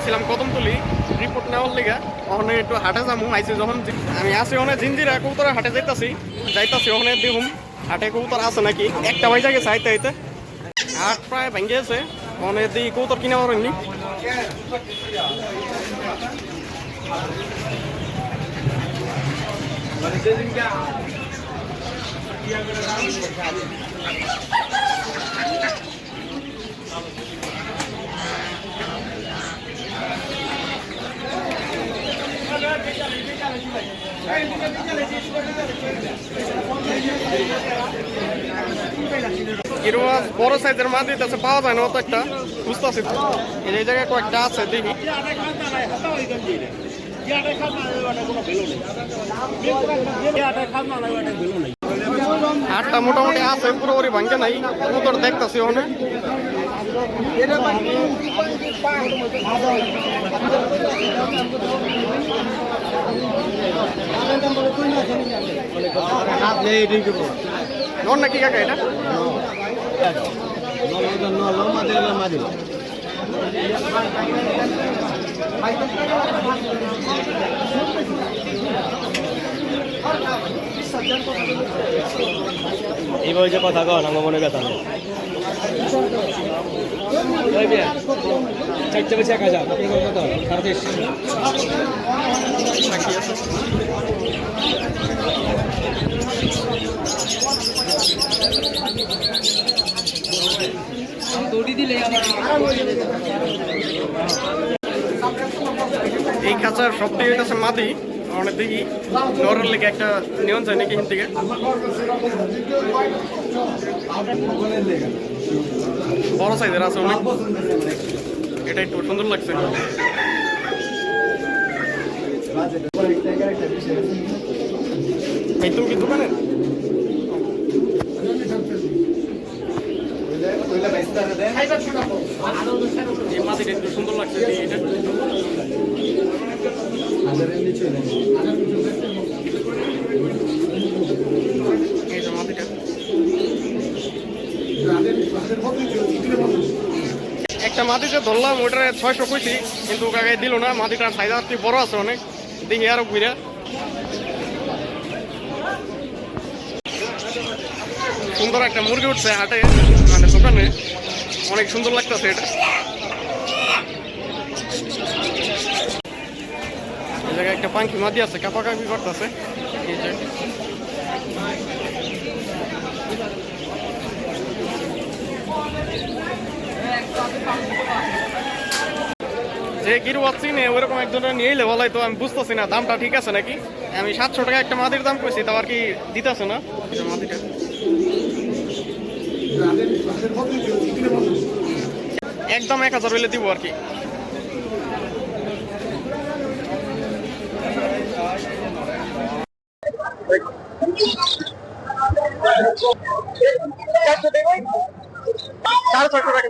আসছিলাম কদমতলি রিপোর্ট নেওয়ার লিগা। ওখানে একটু হাটে যাবো আইসি যখন আমি আসি ওখানে জিঞ্জিরা কবুতরের হাটে যাইতাছি ওখানে দেখুন হাটে কবুতর আছে নাকি। একটা বাইজা গেছে আইতে আইতে হাট প্রায় ভেঙে গেছে। ওখানে দিই কবুতর কিনা পারেননি। এরকম বড় সাইজের মাছ দিতেছে পাওয়া যায় না অত একটা বুঝতেছি। এই জায়গায় কয়েকটা আছে দেখি। হাটটা মোটামুটি আছে পুরোপুরি ভাঙ্গে নাই কবুতর দেখতেছি ওখানে। নন নাকি কাকা এটা? এইভাবে যে কথা কন আমার মনে ব্যথা নেই। চারটে বেশি 1000 আপনি কত সাড়ে 23 দিলে এই খাঁচার সবটি হইতেছে মাদি। অনেক দেখি নরের লেগে একটা নিয়ন যায় নাকি থেকে বড় সাইজের আছে অনেক। এটা একটু সুন্দর লাগছে। এই তুমি কি দোকানে এই মাদিটা একটু সুন্দর লাগছে। এটা একটা মাটিতে ধরলাম ওইটার 600 কইছি কিন্তু কাকাই দিল না। মাটিটার সাইজ আর বড় আছে অনেক দেখি আরো ঘুরা। সুন্দর একটা মুরগি উঠছে হাটে মানে দোকানে অনেক সুন্দর লাগতেছে। এটা এই জায়গায় একটা পাখি মাদি আছে কাপাকাপি করতেছে। এই যে যে গিরু চিনে ওইরকম একজনের নিয়ে এলে বলাই তো আমি বুঝতেছি না দামটা ঠিক আছে নাকি। আমি 700 টাকা একটা মাদির দাম কইছি তাও আর কি দিতেছে না মাদিটা। একদম 1000 হইলে দিব আর কি। সাড়ে 600 টাকা